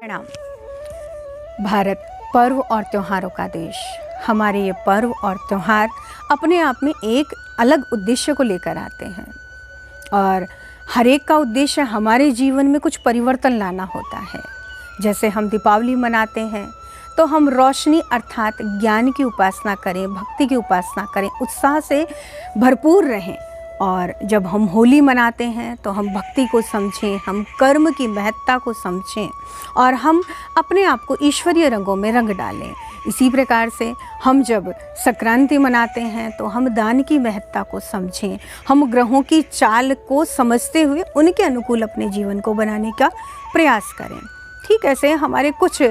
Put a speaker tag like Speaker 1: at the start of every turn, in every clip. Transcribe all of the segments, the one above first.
Speaker 1: प्रणाम। भारत पर्व और त्योहारों का देश। हमारे ये पर्व और त्योहार अपने आप में एक अलग उद्देश्य को लेकर आते हैं और हर एक का उद्देश्य हमारे जीवन में कुछ परिवर्तन लाना होता है। जैसे हम दीपावली मनाते हैं तो हम रोशनी अर्थात ज्ञान की उपासना करें, भक्ति की उपासना करें, उत्साह से भरपूर रहें। और जब हम होली मनाते हैं तो हम भक्ति को समझें, हम कर्म की महत्ता को समझें और हम अपने आप को ईश्वरीय रंगों में रंग डालें। इसी प्रकार से हम जब संक्रांति मनाते हैं तो हम दान की महत्ता को समझें, हम ग्रहों की चाल को समझते हुए उनके अनुकूल अपने जीवन को बनाने का प्रयास करें। ठीक ऐसे हमारे कुछ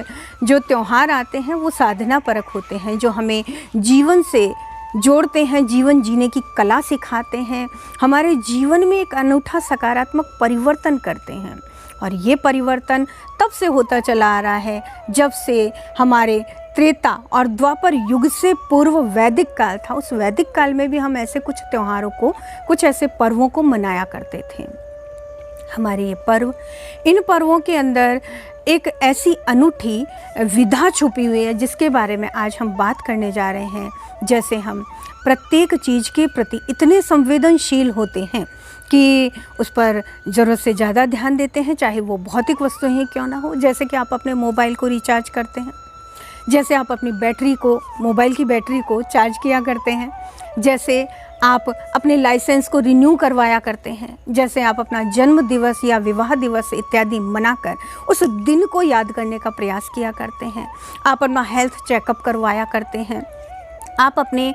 Speaker 1: जो त्यौहार आते हैं वो साधना परक होते हैं, जो हमें जीवन से जोड़ते हैं, जीवन जीने की कला सिखाते हैं, हमारे जीवन में एक अनूठा सकारात्मक परिवर्तन करते हैं। और ये परिवर्तन तब से होता चला आ रहा है जब से हमारे त्रेता और द्वापर युग से पूर्व वैदिक काल था। उस वैदिक काल में भी हम ऐसे कुछ त्योहारों को, कुछ ऐसे पर्वों को मनाया करते थे। हमारे ये पर्व, इन पर्वों के अंदर एक ऐसी अनूठी विधा छुपी हुई है जिसके बारे में आज हम बात करने जा रहे हैं। जैसे हम प्रत्येक चीज़ के प्रति इतने संवेदनशील होते हैं कि उस पर ज़रूरत से ज़्यादा ध्यान देते हैं, चाहे वो भौतिक वस्तुएं ही क्यों ना हो। जैसे कि आप अपने मोबाइल को रिचार्ज करते हैं, जैसे आप अपनी बैटरी को, मोबाइल की बैटरी को चार्ज किया करते हैं, जैसे आप अपने लाइसेंस को रिन्यू करवाया करते हैं, जैसे आप अपना जन्म दिवस या विवाह दिवस इत्यादि मनाकर उस दिन को याद करने का प्रयास किया करते हैं, आप अपना हेल्थ चेकअप करवाया करते हैं, आप अपने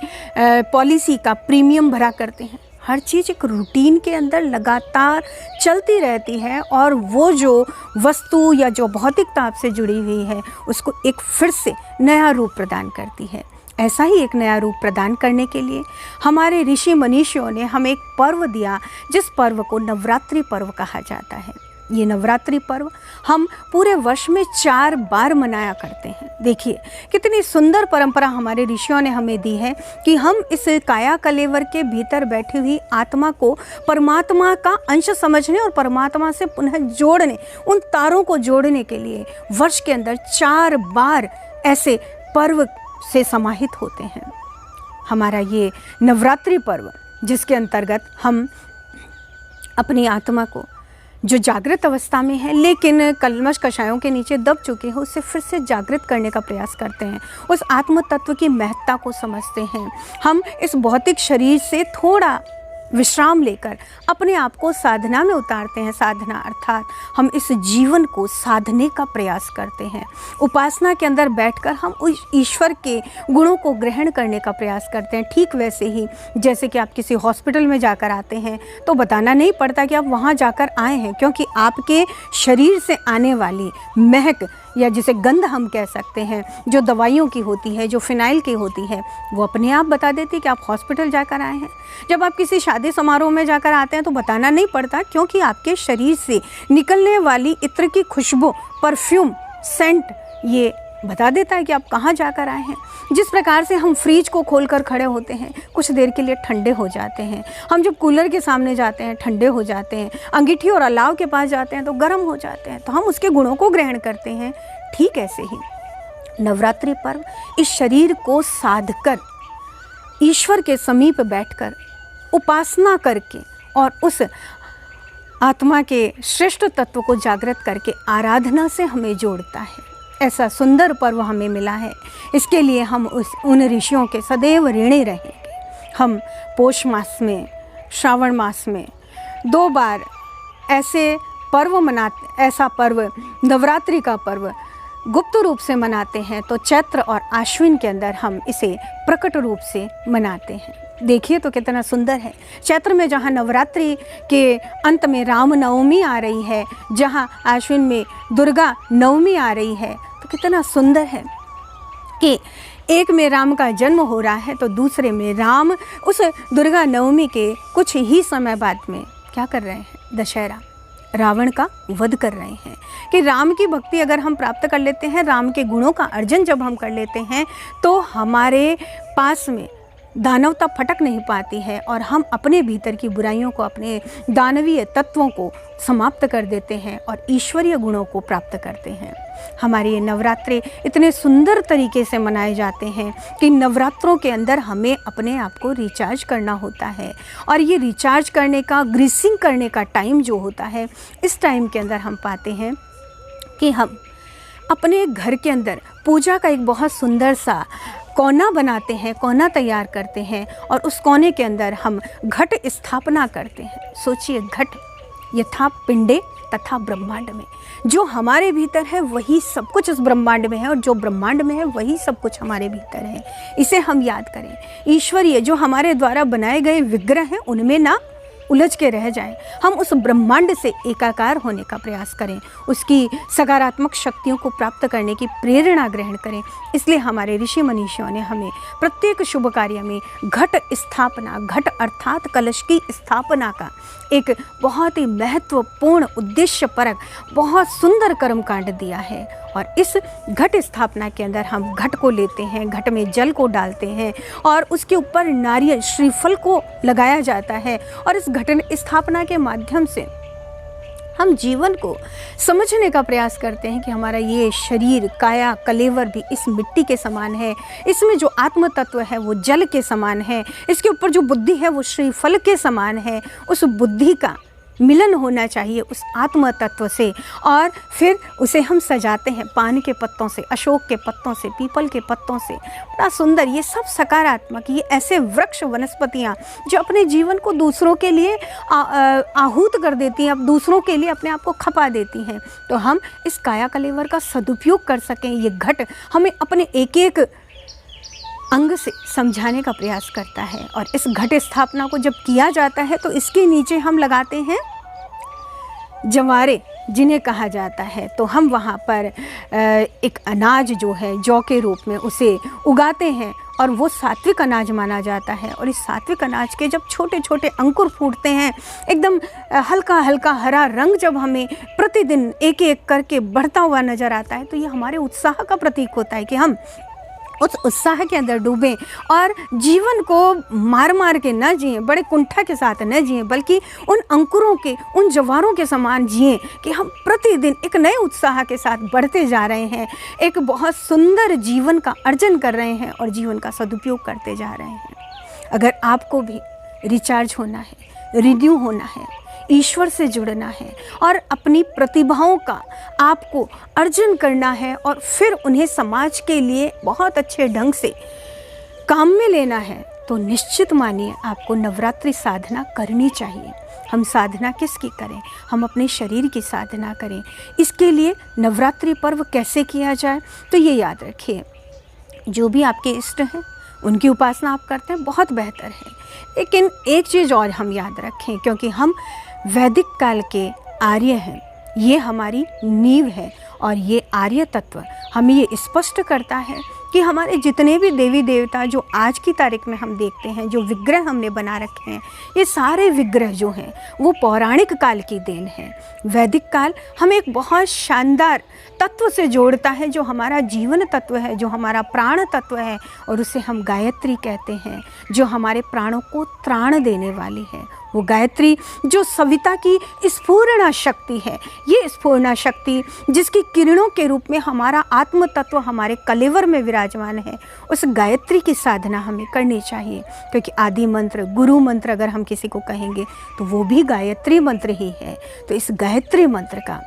Speaker 1: पॉलिसी का प्रीमियम भरा करते हैं। हर चीज़ एक रूटीन के अंदर लगातार चलती रहती है और वो जो वस्तु या जो भौतिकता आपसे जुड़ी हुई है उसको एक फिर से नया रूप प्रदान करती है। ऐसा ही एक नया रूप प्रदान करने के लिए हमारे ऋषि मनीषियों ने हमें एक पर्व दिया, जिस पर्व को नवरात्रि पर्व कहा जाता है। ये नवरात्रि पर्व हम पूरे वर्ष में 4 बार मनाया करते हैं। देखिए कितनी सुंदर परंपरा हमारे ऋषियों ने हमें दी है कि हम इस काया कलेवर के भीतर बैठी हुई आत्मा को परमात्मा का अंश समझने और परमात्मा से पुनः जोड़ने, उन तारों को जोड़ने के लिए वर्ष के अंदर 4 बार ऐसे पर्व से समाहित होते हैं। हमारा ये नवरात्रि पर्व, जिसके अंतर्गत हम अपनी आत्मा को जो जागृत अवस्था में है लेकिन कल्मश कषायों के नीचे दब चुके हैं, उससे फिर से जागृत करने का प्रयास करते हैं, उस आत्म तत्व की महत्ता को समझते हैं। हम इस भौतिक शरीर से थोड़ा विश्राम लेकर अपने आप को साधना में उतारते हैं। साधना अर्थात हम इस जीवन को साधने का प्रयास करते हैं। उपासना के अंदर बैठकर हम उस ईश्वर के गुणों को ग्रहण करने का प्रयास करते हैं। ठीक वैसे ही जैसे कि आप किसी हॉस्पिटल में जाकर आते हैं तो बताना नहीं पड़ता कि आप वहाँ जाकर आए हैं, क्योंकि आपके शरीर से आने वाली महक या जिसे गंध हम कह सकते हैं, जो दवाइयों की होती है, जो फिनाइल की होती है, वो अपने आप बता देती कि आप हॉस्पिटल जाकर आए हैं। जब आप किसी शादी समारोह में जाकर आते हैं तो बताना नहीं पड़ता, क्योंकि आपके शरीर से निकलने वाली इत्र की खुशबू, परफ्यूम, सेंट ये बता देता है कि आप कहाँ जाकर आए हैं। जिस प्रकार से हम फ्रिज को खोलकर खड़े होते हैं, कुछ देर के लिए ठंडे हो जाते हैं। हम जब कूलर के सामने जाते हैं ठंडे हो जाते हैं। अंगीठी और अलाव के पास जाते हैं तो गर्म हो जाते हैं, तो हम उसके गुणों को ग्रहण करते हैं। ठीक ऐसे ही नवरात्रि पर्व इस शरीर को साध कर, ईश्वर के समीप बैठकर उपासना करके और उस आत्मा के श्रेष्ठ तत्व को जागृत करके आराधना से हमें जोड़ता है। ऐसा सुंदर पर्व हमें मिला है, इसके लिए हम उन ऋषियों के सदैव ऋणी रहेंगे। हम पौष मास में, श्रावण मास में 2 बार ऐसे पर्व मनाते, ऐसा पर्व नवरात्रि का पर्व गुप्त रूप से मनाते हैं तो चैत्र और आश्विन के अंदर हम इसे प्रकट रूप से मनाते हैं। देखिए तो कितना सुंदर है। चैत्र में जहाँ नवरात्रि के अंत में राम नवमी आ रही है, जहाँ आश्विन में दुर्गा नवमी आ रही है, तो कितना सुंदर है कि एक में राम का जन्म हो रहा है तो दूसरे में राम उस दुर्गा नवमी के कुछ ही समय बाद में क्या कर रहे हैं? दशहरा, रावण का वध कर रहे हैं। कि राम की भक्ति अगर हम प्राप्त कर लेते हैं, राम के गुणों का अर्जन जब हम कर लेते हैं, तो हमारे पास में दानवता फटक नहीं पाती है और हम अपने भीतर की बुराइयों को, अपने दानवीय तत्वों को समाप्त कर देते हैं और ईश्वरीय गुणों को प्राप्त करते हैं। हमारे ये नवरात्रे इतने सुंदर तरीके से मनाए जाते हैं कि नवरात्रों के अंदर हमें अपने आप को रिचार्ज करना होता है, और ये रिचार्ज करने का, ग्रीसिंग करने का टाइम जो होता है, इस टाइम के अंदर हम पाते हैं कि हम अपने घर के अंदर पूजा का एक बहुत सुंदर सा कोना बनाते हैं, कोना तैयार करते हैं, और उस कोने के अंदर हम घट स्थापना करते हैं। सोचिए, घट यथा पिंडे तथा ब्रह्मांड में, जो हमारे भीतर है वही सब कुछ इस ब्रह्मांड में है, और जो ब्रह्मांड में है वही सब कुछ हमारे भीतर है। इसे हम याद करें। ईश्वरीय जो हमारे द्वारा बनाए गए विग्रह हैं उनमें ना उलझ के रह जाएं, हम उस ब्रह्मांड से एकाकार होने का प्रयास करें, उसकी सकारात्मक शक्तियों को प्राप्त करने की प्रेरणा ग्रहण करें। इसलिए हमारे ऋषि मनीषियों ने हमें प्रत्येक शुभ कार्य में घट स्थापना, घट अर्थात कलश की स्थापना का एक बहुत ही महत्वपूर्ण उद्देश्यपरक बहुत सुंदर कर्मकांड दिया है। और इस घट स्थापना के अंदर हम घट को लेते हैं, घट में जल को डालते हैं, और उसके ऊपर नारियल श्रीफल को लगाया जाता है, और इस घट स्थापना के माध्यम से हम जीवन को समझने का प्रयास करते हैं कि हमारा ये शरीर, काया, कलेवर भी इस मिट्टी के समान है, इसमें जो आत्म तत्व है वो जल के समान है, इसके ऊपर जो बुद्धि है वो श्रीफल के समान है। उस बुद्धि का मिलन होना चाहिए उस आत्म तत्व से, और फिर उसे हम सजाते हैं पान के पत्तों से, अशोक के पत्तों से, पीपल के पत्तों से। बड़ा सुंदर, ये सब सकारात्मक, ये ऐसे वृक्ष वनस्पतियाँ जो अपने जीवन को दूसरों के लिए आहूत कर देती हैं, अब दूसरों के लिए अपने आप को खपा देती हैं। तो हम इस काया कलेवर का सदुपयोग कर सकें, ये घट हमें अपने एक एक अंग से समझाने का प्रयास करता है। और इस घट स्थापना को जब किया जाता है तो इसके नीचे हम लगाते हैं जवारे, जिन्हें कहा जाता है। तो हम वहाँ पर एक अनाज जो है जौ के रूप में उसे उगाते हैं, और वो सात्विक अनाज माना जाता है। और इस सात्विक अनाज के जब छोटे छोटे अंकुर फूटते हैं, एकदम हल्का हल्का हरा रंग जब हमें प्रतिदिन एक एक करके बढ़ता हुआ नज़र आता है, तो ये हमारे उत्साह का प्रतीक होता है कि हम उस उत्साह के अंदर डूबें और जीवन को मार मार के न जिएं, बड़े कुंठा के साथ न जिएं, बल्कि उन अंकुरों के, उन जवारों के समान जिएं कि हम प्रतिदिन एक नए उत्साह के साथ बढ़ते जा रहे हैं, एक बहुत सुंदर जीवन का अर्जन कर रहे हैं और जीवन का सदुपयोग करते जा रहे हैं। अगर आपको भी रिचार्ज होना है, रिन्यू होना है, ईश्वर से जुड़ना है और अपनी प्रतिभाओं का आपको अर्जन करना है, और फिर उन्हें समाज के लिए बहुत अच्छे ढंग से काम में लेना है, तो निश्चित मानिए आपको नवरात्रि साधना करनी चाहिए। हम साधना किसकी करें? हम अपने शरीर की साधना करें। इसके लिए नवरात्रि पर्व कैसे किया जाए, तो ये याद रखिए, जो भी आपके इष्ट हैं उनकी उपासना आप करते हैं, बहुत बेहतर है। लेकिन एक चीज़ और हम याद रखें, क्योंकि हम वैदिक काल के आर्य हैं, ये हमारी नींव है, और ये आर्य तत्व हमें ये स्पष्ट करता है कि हमारे जितने भी देवी देवता जो आज की तारीख में हम देखते हैं, जो विग्रह हमने बना रखे हैं, ये सारे विग्रह जो हैं वो पौराणिक काल की देन है। वैदिक काल हमें एक बहुत शानदार तत्व से जोड़ता है, जो हमारा जीवन तत्व है, जो हमारा प्राण तत्व है, और उसे हम गायत्री कहते हैं, जो हमारे प्राणों को त्राण देने वाली है। वो गायत्री जो सविता की स्फूर्णा शक्ति है, ये स्फूर्णा शक्ति जिसकी किरणों के रूप में हमारा आत्म तत्व हमारे कलेवर में विराजमान है, उस गायत्री की साधना हमें करनी चाहिए। क्योंकि आदि मंत्र, गुरु मंत्र अगर हम किसी को कहेंगे तो वो भी गायत्री मंत्र ही है। तो इस गायत्री मंत्र का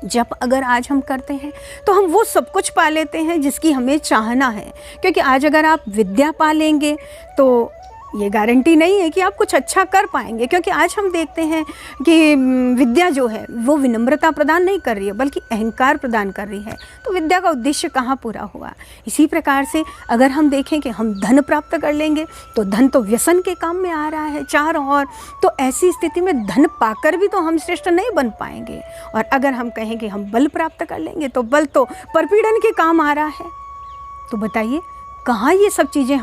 Speaker 1: जप अगर आज हम करते हैं तो हम वो सब कुछ पा लेते हैं जिसकी हमें चाहना है। क्योंकि आज अगर आप विद्या पा लेंगे तो ये गारंटी नहीं है कि आप कुछ अच्छा कर पाएंगे, क्योंकि आज हम देखते हैं कि विद्या जो है वो विनम्रता प्रदान नहीं कर रही है, बल्कि अहंकार प्रदान कर रही है। तो विद्या का उद्देश्य कहाँ पूरा हुआ? इसी प्रकार से अगर हम देखें कि हम धन प्राप्त कर लेंगे तो धन तो व्यसन के काम में आ रहा है चारों ओर, तो ऐसी स्थिति में धन पाकर भी तो हम श्रेष्ठ नहीं बन पाएंगे। और अगर हम कहें कि हम बल प्राप्त कर लेंगे तो बल तो परपीड़न के काम आ रहा है। तो बताइए कहाँ ये सब चीज़ें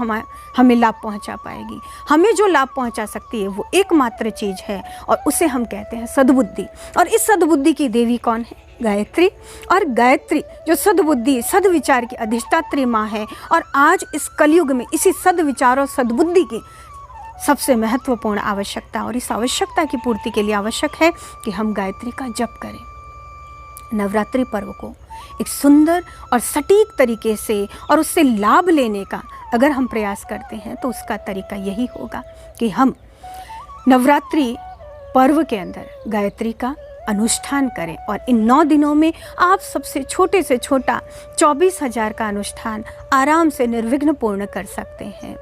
Speaker 1: हमें लाभ पहुंचा पाएगी? हमें जो लाभ पहुंचा सकती है वो एकमात्र चीज़ है, और उसे हम कहते हैं सद्बुद्धि। और इस सद्बुद्धि की देवी कौन है? गायत्री। और गायत्री जो सद्बुद्धि, सद्विचार की अधिष्ठात्री माँ है, और आज इस कलयुग में इसी सद्विचार और सद्बुद्धि की सबसे महत्वपूर्ण आवश्यकता, और इस आवश्यकता की पूर्ति के लिए आवश्यक है कि हम गायत्री का जप करें। नवरात्रि पर्व को एक सुंदर और सटीक तरीके से और उससे लाभ लेने का अगर हम प्रयास करते हैं तो उसका तरीका यही होगा कि हम नवरात्रि पर्व के अंदर गायत्री का अनुष्ठान करें। और इन 9 दिनों में आप सबसे छोटे से छोटा 24,000 का अनुष्ठान आराम से निर्विघ्न पूर्ण कर सकते हैं।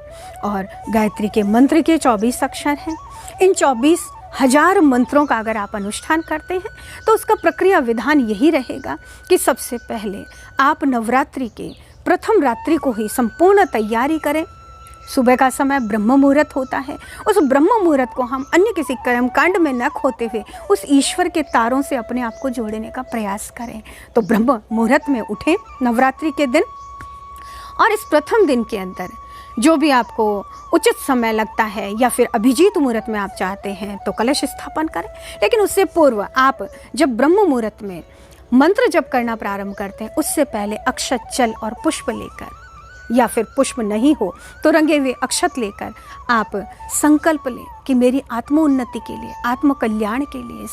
Speaker 1: और गायत्री के मंत्र के 24 अक्षर हैं। इन 24,000 मंत्रों का अगर आप अनुष्ठान करते हैं तो उसका प्रक्रिया विधान यही रहेगा कि सबसे पहले आप नवरात्रि के प्रथम रात्रि को ही संपूर्ण तैयारी करें। सुबह का समय ब्रह्म मुहूर्त होता है, उस ब्रह्म मुहूर्त को हम अन्य किसी कर्मकांड में न खोते हुए उस ईश्वर के तारों से अपने आप को जोड़ने का प्रयास करें। तो ब्रह्म मुहूर्त में उठें नवरात्रि के दिन, और इस प्रथम दिन के अंदर जो भी आपको उचित समय लगता है या फिर अभिजीत मुहूर्त में आप चाहते हैं तो कलश स्थापन करें। लेकिन उससे पूर्व आप जब ब्रह्म मुहूर्त में मंत्र जप करना प्रारंभ करते हैं उससे पहले अक्षत, जल और पुष्प लेकर, या फिर पुष्प नहीं हो तो रंगे हुए अक्षत लेकर आप संकल्प लें कि मेरी आत्मोन्नति के लिए, आत्म कल्याण के लिए,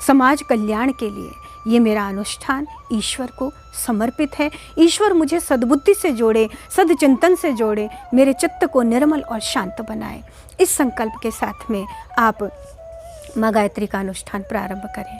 Speaker 1: समाज कल्याण के लिए ये मेरा अनुष्ठान ईश्वर को समर्पित है। ईश्वर मुझे सद्बुद्धि से जोड़े, सदचिंतन से जोड़े, मेरे चित्त को निर्मल और शांत बनाए। इस संकल्प के साथ में आप माँ गायत्री का अनुष्ठान प्रारंभ करें।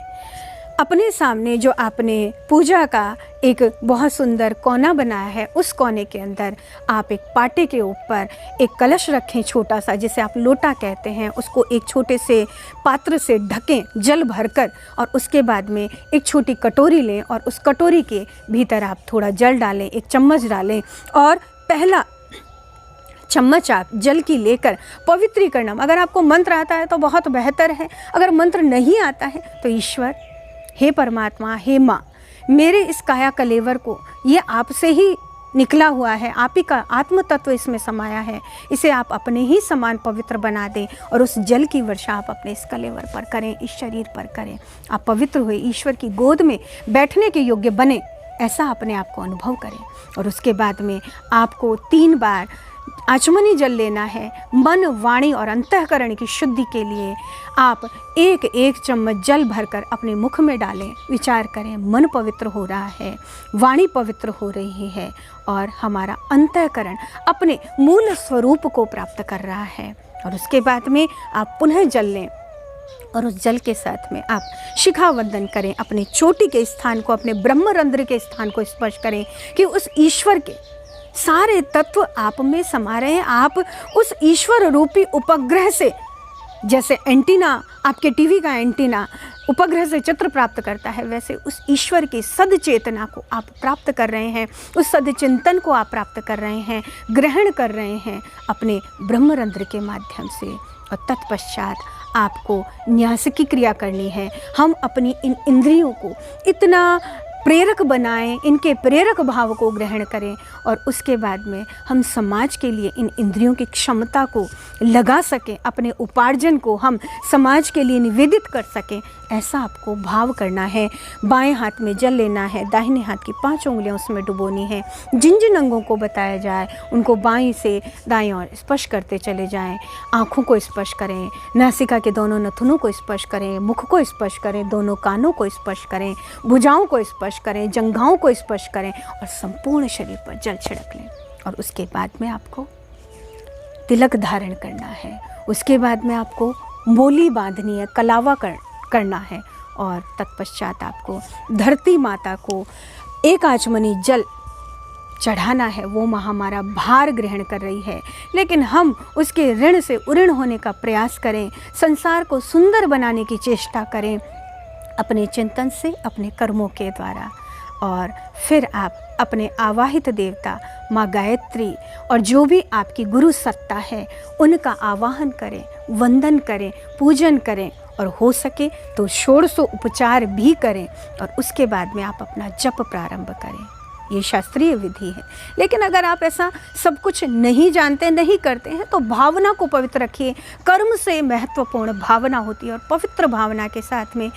Speaker 1: अपने सामने जो आपने पूजा का एक बहुत सुंदर कोना बनाया है, उस कोने के अंदर आप एक पाटे के ऊपर एक कलश रखें छोटा सा, जिसे आप लोटा कहते हैं। उसको एक छोटे से पात्र से ढकें जल भरकर, और उसके बाद में एक छोटी कटोरी लें और उस कटोरी के भीतर आप थोड़ा जल डालें, एक चम्मच डालें, और पहला चम्मच आप जल की लेकर पवित्रीकरण, अगर आपको मंत्र आता है तो बहुत बेहतर है, अगर मंत्र नहीं आता है तो ईश्वर, हे परमात्मा, हे माँ, मेरे इस काया कलेवर को, ये आपसे ही निकला हुआ है, आप ही का आत्म तत्व इसमें समाया है, इसे आप अपने ही समान पवित्र बना दें। और उस जल की वर्षा आप अपने इस कलेवर पर करें, इस शरीर पर करें। आप पवित्र हुए ईश्वर की गोद में बैठने के योग्य बने, ऐसा अपने आप को अनुभव करें। और उसके बाद में आपको 3 बार आचमनी जल लेना है। मन, वाणी और अंतःकरण की शुद्धि के लिए आप एक चम्मच जल भरकर अपने मुख में डालें। विचार करें, मन पवित्र हो रहा है, वाणी पवित्र हो रही है, और हमारा अंतःकरण अपने मूल स्वरूप को प्राप्त कर रहा है। और उसके बाद में आप पुनः जल लें, और उस जल के साथ में आप शिखा वंदन करें। अपने चोटी के स्थान को, अपने ब्रह्मरंध्र के स्थान को स्पर्श करें कि उस ईश्वर के सारे तत्व आप में समा रहे हैं। आप उस ईश्वर रूपी उपग्रह से, जैसे एंटीना, आपके टीवी का एंटीना उपग्रह से चित्र प्राप्त करता है, वैसे उस ईश्वर की सदचेतना को आप प्राप्त कर रहे हैं, उस सदचिंतन को आप प्राप्त कर रहे हैं, ग्रहण कर रहे हैं अपने ब्रह्मरंध्र के माध्यम से। और तत्पश्चात आपको न्यास की क्रिया करनी है। हम अपनी इन इंद्रियों को इतना प्रेरक बनाएं, इनके प्रेरक भाव को ग्रहण करें, और उसके बाद में हम समाज के लिए इन इंद्रियों की क्षमता को लगा सकें, अपने उपार्जन को हम समाज के लिए निवेदित कर सकें। ऐसा आपको भाव करना है। बाएं हाथ में जल लेना है, दाहिने हाथ की 5 उंगलियां उसमें डुबोनी है। जिन जिन अंगों को बताया जाए उनको बाएं से दाएं ओर स्पर्श करते चले जाएं। आँखों को स्पर्श करें, नासिका के दोनों नथुनों को स्पर्श करें, मुख को स्पर्श करें, दोनों कानों को स्पर्श करें, भुजाओं को स्पर्श करें, जंघाओं को स्पर्श करें, और संपूर्ण शरीर पर जल छिड़क लें। और उसके बाद में आपको तिलक धारण करना है। उसके बाद में आपको मोली बांधनी है, कलावा करना है, और तत्पश्चात आपको धरती माता को एक आचमनी जल चढ़ाना है। वो माँ हमारा भार ग्रहण कर रही है, लेकिन हम उसके ऋण से उऋण होने का प्रयास करें, संसार को सुंदर बनाने की चेष्टा करें अपने चिंतन से, अपने कर्मों के द्वारा। और फिर आप अपने आवाहित देवता माँ गायत्री और जो भी आपकी गुरु सत्ता है उनका आवाहन करें, वंदन करें, पूजन करें, और हो सके तो षोडशो उपचार भी करें, और उसके बाद में आप अपना जप प्रारंभ करें। ये शास्त्रीय विधि है। लेकिन अगर आप ऐसा सब कुछ नहीं जानते, नहीं करते हैं, तो भावना को पवित्र रखिए। कर्म से महत्वपूर्ण भावना होती है, और पवित्र भावना के साथ में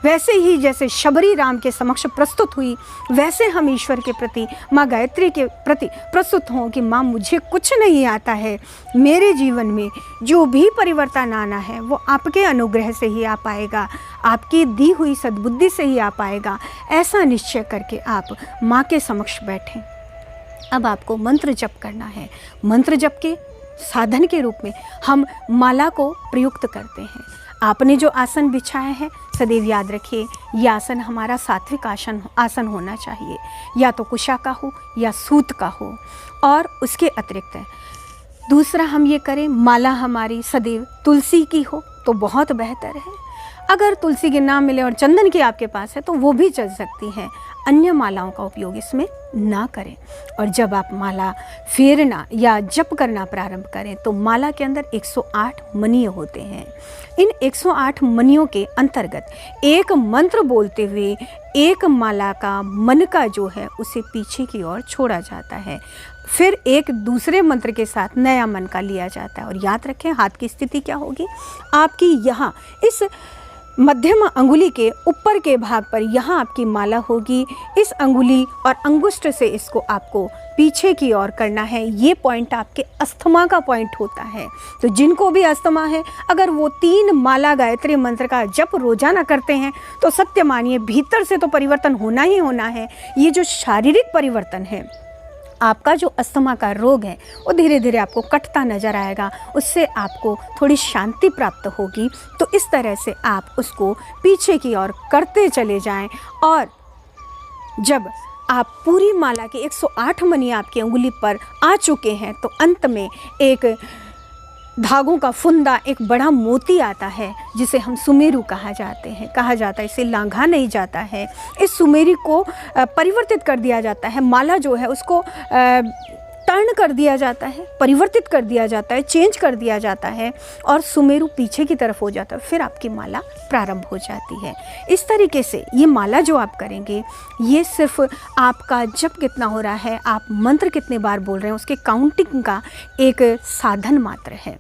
Speaker 1: वैसे ही जैसे शबरी राम के समक्ष प्रस्तुत हुई, वैसे हम ईश्वर के प्रति, माँ गायत्री के प्रति प्रस्तुत हों कि माँ मुझे कुछ नहीं आता है, मेरे जीवन में जो भी परिवर्तन आना है वो आपके अनुग्रह से ही आ पाएगा, आपकी दी हुई सद्बुद्धि से ही आ पाएगा। ऐसा निश्चय करके आप माँ के समक्ष बैठें। अब आपको मंत्र जप करना है। मंत्र जप के साधन के रूप में हम माला को प्रयुक्त करते हैं। आपने जो आसन बिछाया है सदैव याद रखिए, यह आसन हमारा सात्विक आसन होना चाहिए, या तो कुशा का हो या सूत का हो। और उसके अतिरिक्त दूसरा हम ये करें, माला हमारी सदैव तुलसी की हो तो बहुत बेहतर है। अगर तुलसी के ना मिले और चंदन की आपके पास है तो वो भी चल सकती है, अन्य मालाओं का उपयोग इसमें ना करें। और जब आप माला फेरना या जप करना प्रारंभ करें तो माला के अंदर 108 मणि होते हैं। इन 108 मणियों के अंतर्गत एक मंत्र बोलते हुए एक माला का मन का जो है उसे पीछे की ओर छोड़ा जाता है, फिर एक दूसरे मंत्र के साथ नया मन का लिया जाता है। और याद रखें हाथ की स्थिति क्या होगी, आपकी यहाँ इस मध्यम अंगुली के ऊपर के भाग पर यहाँ आपकी माला होगी। इस अंगुली और अंगुष्ठ से इसको आपको पीछे की ओर करना है। ये पॉइंट आपके अस्थमा का पॉइंट होता है। तो जिनको भी अस्थमा है, अगर वो 3 माला गायत्री मंत्र का जप रोजाना करते हैं तो सत्य मानिए भीतर से तो परिवर्तन होना ही होना है। ये जो शारीरिक परिवर्तन है, आपका जो अस्थमा का रोग है वो धीरे धीरे आपको कटता नजर आएगा, उससे आपको थोड़ी शांति प्राप्त होगी। तो इस तरह से आप उसको पीछे की ओर करते चले जाएं। और जब आप पूरी माला के 108 मणि आपकी अंगुली पर आ चुके हैं तो अंत में एक धागों का फुंदा, एक बड़ा मोती आता है जिसे हम सुमेरु कहा जाता है। इसे लांघा नहीं जाता है, इस सुमेरु को परिवर्तित कर दिया जाता है। माला जो है उसको टर्न कर दिया जाता है, परिवर्तित कर दिया जाता है, चेंज कर दिया जाता है और सुमेरु पीछे की तरफ हो जाता है, फिर आपकी माला प्रारंभ हो जाती है। इस तरीके से ये माला जो आप करेंगे, ये सिर्फ आपका जप कितना हो रहा है, आप मंत्र कितने बार बोल रहे हैं, उसके काउंटिंग का एक साधन मात्र है।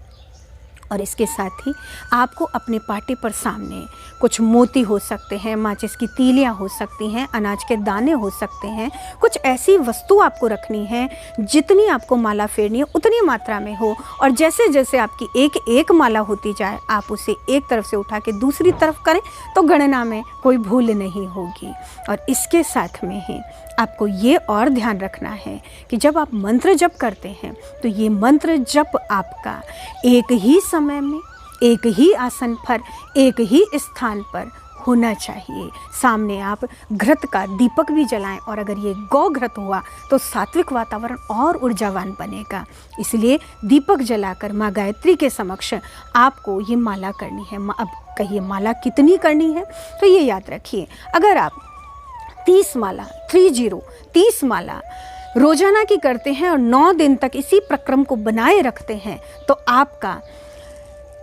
Speaker 1: और इसके साथ ही आपको अपने पाटे पर सामने कुछ मोती हो सकते हैं, माचिस की तीलियाँ हो सकती हैं, अनाज के दाने हो सकते हैं, कुछ ऐसी वस्तु आपको रखनी है जितनी आपको माला फेरनी है उतनी मात्रा में हो। और जैसे जैसे आपकी एक एक माला होती जाए आप उसे एक तरफ से उठा के दूसरी तरफ करें तो गणना में कोई भूल नहीं होगी। और इसके साथ में ही आपको ये और ध्यान रखना है कि जब आप मंत्र जप करते हैं तो ये मंत्र जप आपका एक ही समय में, एक ही आसन पर, एक ही स्थान पर होना चाहिए। सामने आप घृत का दीपक भी जलाएं और अगर ये गौ घृत हुआ तो सात्विक वातावरण और ऊर्जावान बनेगा। इसलिए दीपक जलाकर माँ गायत्री के समक्ष आपको ये माला करनी है। अब कहिए माला कितनी करनी है, तो ये याद रखिए, अगर आप 30 माला रोजाना की करते हैं और 9 दिन तक इसी प्रक्रम को बनाए रखते हैं तो आपका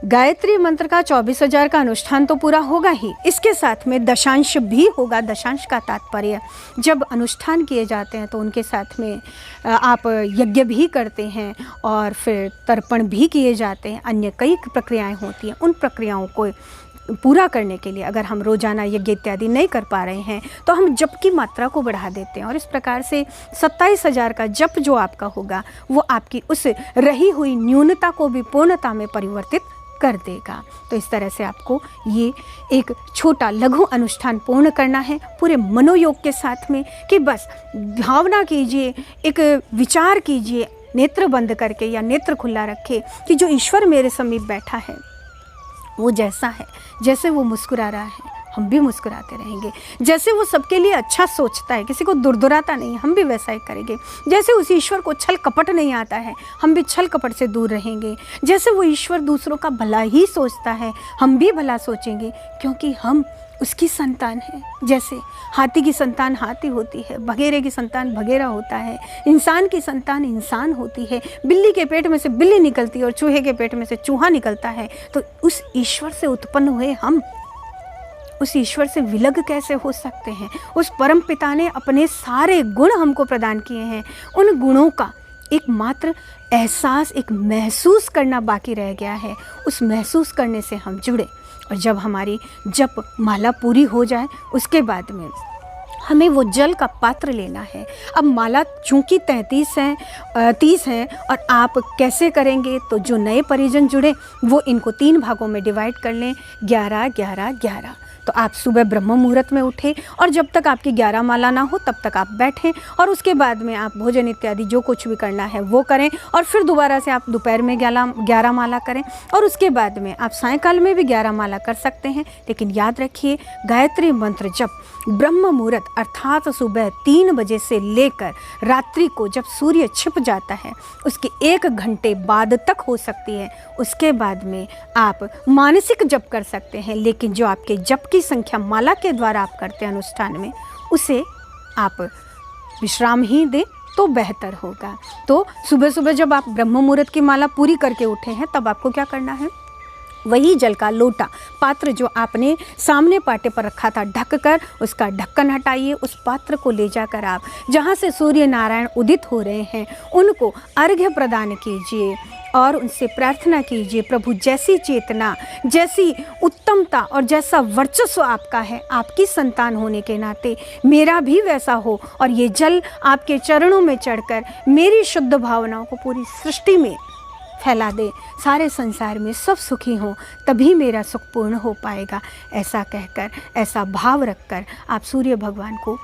Speaker 1: गायत्री मंत्र का 24,000 का अनुष्ठान तो पूरा होगा ही, इसके साथ में दशांश भी होगा। दशांश का तात्पर्य जब अनुष्ठान किए जाते हैं तो उनके साथ में आप यज्ञ भी करते हैं और फिर तर्पण भी किए जाते हैं, अन्य कई प्रक्रियाएं होती हैं। उन प्रक्रियाओं को पूरा करने के लिए अगर हम रोजाना यज्ञ इत्यादि नहीं कर पा रहे हैं तो हम जप की मात्रा को बढ़ा देते हैं और इस प्रकार से 27,000 का जप जो आपका होगा वो आपकी उस रही हुई न्यूनता को भी पूर्णता में परिवर्तित कर देगा। तो इस तरह से आपको ये एक छोटा लघु अनुष्ठान पूर्ण करना है पूरे मनोयोग के साथ में कि बस भावना कीजिए, एक विचार कीजिए नेत्र बंद करके या नेत्र खुला रखे कि जो ईश्वर मेरे समीप बैठा है वो जैसा है, जैसे वो मुस्कुरा रहा है हम भी मुस्कुराते रहेंगे, जैसे वो सबके लिए अच्छा सोचता है, किसी को दुर्दुराता नहीं, हम भी वैसा ही करेंगे। जैसे उस ईश्वर को छल कपट नहीं आता है, हम भी छल कपट से दूर रहेंगे। जैसे वो ईश्वर दूसरों का भला ही सोचता है, हम भी भला सोचेंगे क्योंकि हम उसकी संतान है। जैसे हाथी की संतान हाथी होती है, भगेरे की संतान भगेरा होता है, इंसान की संतान इंसान होती है, बिल्ली के पेट में से बिल्ली निकलती है और चूहे के पेट में से चूहा निकलता है। तो उस ईश्वर से उत्पन्न हुए हम उस ईश्वर से विलग कैसे हो सकते हैं? उस परम पिता ने अपने सारे गुण हमको प्रदान किए हैं, उन गुणों का एकमात्र एहसास, एक महसूस करना बाकी रह गया है। उस महसूस करने से हम जुड़े और जब हमारी जप माला पूरी हो जाए उसके बाद में हमें वो जल का पात्र लेना है। अब माला चूँकि 30 है और आप कैसे करेंगे, तो जो नए परिजन जुड़े वो इनको 3 भागों में डिवाइड कर लें, 11, 11, 11। तो आप सुबह ब्रह्म मुहूर्त में उठें और जब तक आपकी 11 माला ना हो तब तक आप बैठें और उसके बाद में आप भोजन इत्यादि जो कुछ भी करना है वो करें और फिर दोबारा से आप दोपहर में 11 माला करें और उसके बाद में आप सायंकाल में भी 11 माला कर सकते हैं। लेकिन याद रखिए, गायत्री मंत्र जब ब्रह्म मुहूर्त अर्थात सुबह 3 बजे से लेकर रात्रि को जब सूर्य छिप जाता है उसके 1 घंटे बाद तक हो सकती है। उसके बाद में आप मानसिक जप कर सकते हैं, लेकिन जो आपके जप की संख्या माला के द्वारा आप करते हैं अनुष्ठान में, उसे आप विश्राम ही दें तो बेहतर होगा। तो सुबह सुबह जब आप ब्रह्म मुहूर्त की माला पूरी करके उठे हैं तब आपको क्या करना है, वही जल का लोटा पात्र जो आपने सामने पाटे पर रखा था ढक कर उसका ढक्कन हटाइए। उस पात्र को ले जाकर आप जहाँ से सूर्य नारायण उदित हो रहे हैं उनको अर्घ्य प्रदान कीजिए और उनसे प्रार्थना कीजिए, प्रभु जैसी चेतना, जैसी उत्तमता और जैसा वर्चस्व आपका है, आपकी संतान होने के नाते मेरा भी वैसा हो और ये जल आपके चरणों में चढ़कर मेरी शुद्ध भावनाओं को पूरी सृष्टि में फैला दे, सारे संसार में सब सुखी हों, तभी मेरा सुख पूर्ण हो पाएगा। ऐसा कहकर, ऐसा भाव रखकर आप सूर्य भगवान को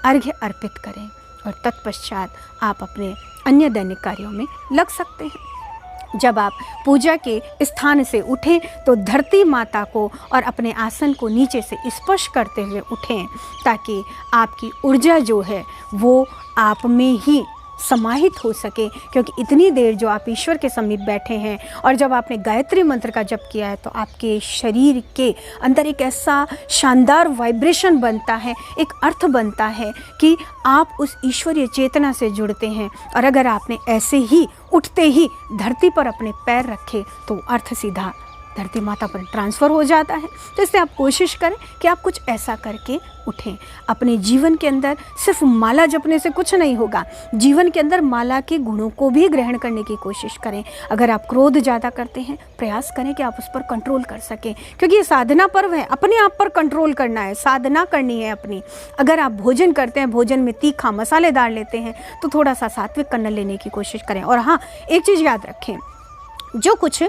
Speaker 1: अर्घ्य अर्पित करें और तत्पश्चात आप अपने अन्य दैनिक कार्यों में लग सकते हैं। जब आप पूजा के स्थान से उठें तो धरती माता को और अपने आसन को नीचे से स्पर्श करते हुए उठें, ताकि आपकी ऊर्जा जो है वो आप में ही समाहित हो सके। क्योंकि इतनी देर जो आप ईश्वर के समीप बैठे हैं और जब आपने गायत्री मंत्र का जप किया है तो आपके शरीर के अंदर एक ऐसा शानदार वाइब्रेशन बनता है, एक अर्थ बनता है कि आप उस ईश्वरीय चेतना से जुड़ते हैं। और अगर आपने ऐसे ही उठते ही धरती पर अपने पैर रखे तो अर्थ सीधा धरती माता पर ट्रांसफ़र हो जाता है। तो इसलिए आप कोशिश करें कि आप कुछ ऐसा करके उठें। अपने जीवन के अंदर सिर्फ माला जपने से कुछ नहीं होगा, जीवन के अंदर माला के गुणों को भी ग्रहण करने की कोशिश करें। अगर आप क्रोध ज़्यादा करते हैं, प्रयास करें कि आप उस पर कंट्रोल कर सकें, क्योंकि ये साधना पर्व है, अपने आप पर कंट्रोल करना है, साधना करनी है अपनी। अगर आप भोजन करते हैं, भोजन में तीखा मसालेदार लेते हैं, तो थोड़ा सा सात्विक कन्नड़ लेने की कोशिश करें। और हाँ, एक चीज़ याद रखें, जो कुछ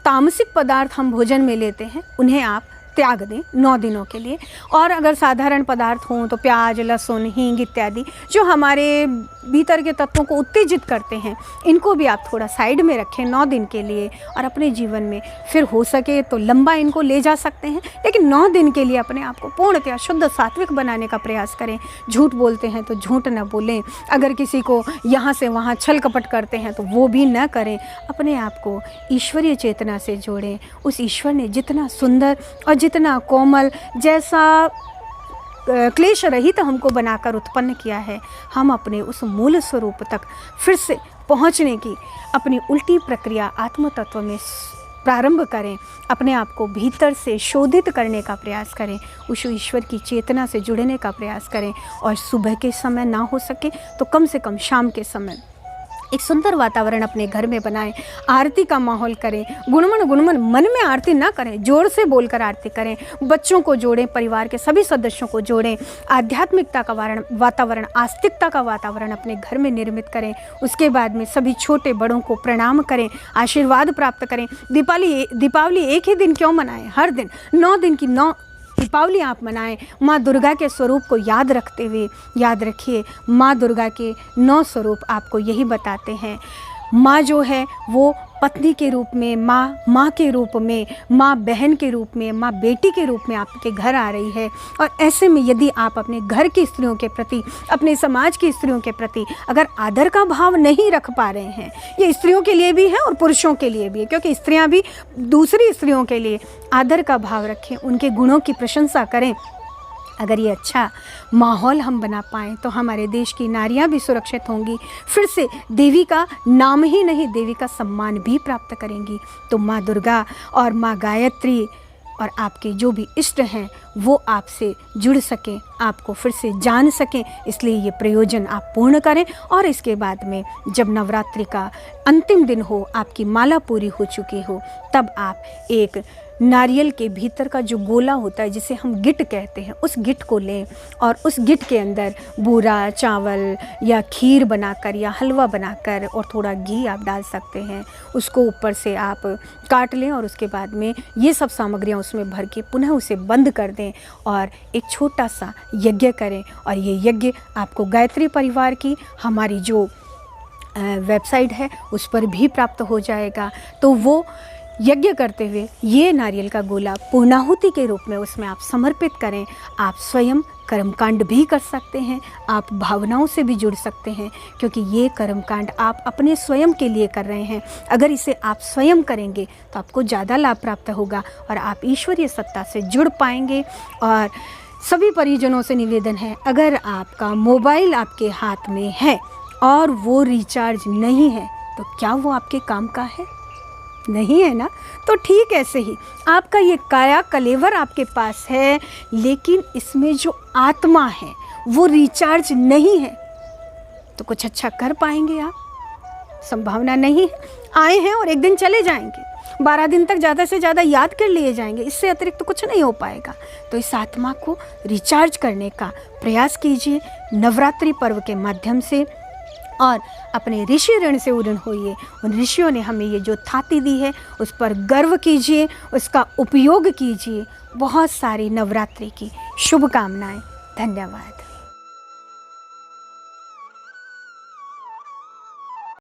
Speaker 1: तामसिक पदार्थ हम भोजन में लेते हैं उन्हें आप त्याग दें 9 दिनों के लिए। और अगर साधारण पदार्थ हों तो प्याज, लहसुन, हींग इत्यादि जो हमारे भीतर के तत्वों को उत्तेजित करते हैं, इनको भी आप थोड़ा साइड में रखें 9 दिन के लिए। और अपने जीवन में फिर हो सके तो लंबा इनको ले जा सकते हैं, लेकिन 9 दिन के लिए अपने आप को पूर्णतया शुद्ध सात्विक बनाने का प्रयास करें। झूठ बोलते हैं तो झूठ न बोलें, अगर किसी को यहाँ से वहाँ छल कपट करते हैं तो वो भी न करें। अपने आप को ईश्वरीय चेतना से जोड़ें। उस ईश्वर ने जितना सुंदर और जितना कोमल, जैसा क्लेश रहित हमको बनाकर उत्पन्न किया है, हम अपने उस मूल स्वरूप तक फिर से पहुंचने की अपनी उल्टी प्रक्रिया आत्म तत्व में प्रारंभ करें। अपने आप को भीतर से शोधित करने का प्रयास करें, उस ईश्वर की चेतना से जुड़ने का प्रयास करें। और सुबह के समय ना हो सके तो कम से कम शाम के समय एक सुंदर वातावरण अपने घर में बनाएं, आरती का माहौल करें। गुणमन मन में आरती ना करें, जोर से बोलकर आरती करें। बच्चों को जोड़ें, परिवार के सभी सदस्यों को जोड़ें। आध्यात्मिकता का वातावरण, आस्तिकता का वातावरण अपने घर में निर्मित करें। उसके बाद में सभी छोटे बड़ों को प्रणाम करें, आशीर्वाद प्राप्त करें। दीपावली एक ही दिन क्यों मनाएं, हर दिन 9 दिन की 9 दीपावली आप मनाएं। माँ दुर्गा के स्वरूप को याद रखते हुए, याद रखिए माँ दुर्गा के 9 स्वरूप आपको यही बताते हैं। माँ जो है वो पत्नी के रूप में, माँ के रूप में, माँ बहन के रूप में, माँ बेटी के रूप में आपके घर आ रही है। और ऐसे में यदि आप अपने घर की स्त्रियों के प्रति, अपने समाज की स्त्रियों के प्रति अगर आदर का भाव नहीं रख पा रहे हैं, ये स्त्रियों के लिए भी है और पुरुषों के लिए भी है, क्योंकि स्त्रियाँ भी दूसरी स्त्रियों के लिए आदर का भाव रखें, उनके गुणों की प्रशंसा करें। अगर ये अच्छा माहौल हम बना पाएँ तो हमारे देश की नारियां भी सुरक्षित होंगी, फिर से देवी का नाम ही नहीं देवी का सम्मान भी प्राप्त करेंगी। तो माँ दुर्गा और माँ गायत्री और आपके जो भी इष्ट हैं वो आपसे जुड़ सकें, आपको फिर से जान सकें, इसलिए ये प्रयोजन आप पूर्ण करें। और इसके बाद में जब नवरात्रि का अंतिम दिन हो, आपकी माला पूरी हो चुकी हो, तब आप एक नारियल के भीतर का जो गोला होता है जिसे हम गिट कहते हैं, उस गिट को लें और उस गिट के अंदर बूरा चावल या खीर बनाकर या हलवा बनाकर और थोड़ा घी आप डाल सकते हैं, उसको ऊपर से आप काट लें और उसके बाद में ये सब सामग्रियाँ उसमें भर के पुनः उसे बंद कर दें और एक छोटा सा यज्ञ करें। और ये यज्ञ आपको गायत्री परिवार की हमारी जो वेबसाइट है उस पर भी प्राप्त हो जाएगा। तो वो यज्ञ करते हुए ये नारियल का गोला पूर्णाहुति के रूप में उसमें आप समर्पित करें। आप स्वयं कर्मकांड भी कर सकते हैं, आप भावनाओं से भी जुड़ सकते हैं, क्योंकि ये कर्मकांड आप अपने स्वयं के लिए कर रहे हैं। अगर इसे आप स्वयं करेंगे तो आपको ज़्यादा लाभ प्राप्त होगा और आप ईश्वरीय सत्ता से जुड़ पाएंगे। और सभी परिजनों से निवेदन है, अगर आपका मोबाइल आपके हाथ में है और वो रिचार्ज नहीं है तो क्या वो आपके काम का है? नहीं है ना। तो ठीक ऐसे ही आपका ये काया कलेवर आपके पास है, लेकिन इसमें जो आत्मा है वो रिचार्ज नहीं है, तो कुछ अच्छा कर पाएंगे आप? संभावना नहीं है। आए हैं और एक दिन चले जाएंगे, 12 दिन तक ज़्यादा से ज़्यादा याद कर लिए जाएंगे, इससे अतिरिक्त तो कुछ नहीं हो पाएगा। तो इस आत्मा को रिचार्ज करने का प्रयास कीजिए नवरात्रि पर्व के माध्यम से और अपने ऋषि ऋण से उड़न होइए। उन ऋषियों ने हमें ये जो थाती दी है उस पर गर्व कीजिए, उसका उपयोग कीजिए। बहुत सारी नवरात्रि की शुभकामनाएं। धन्यवाद।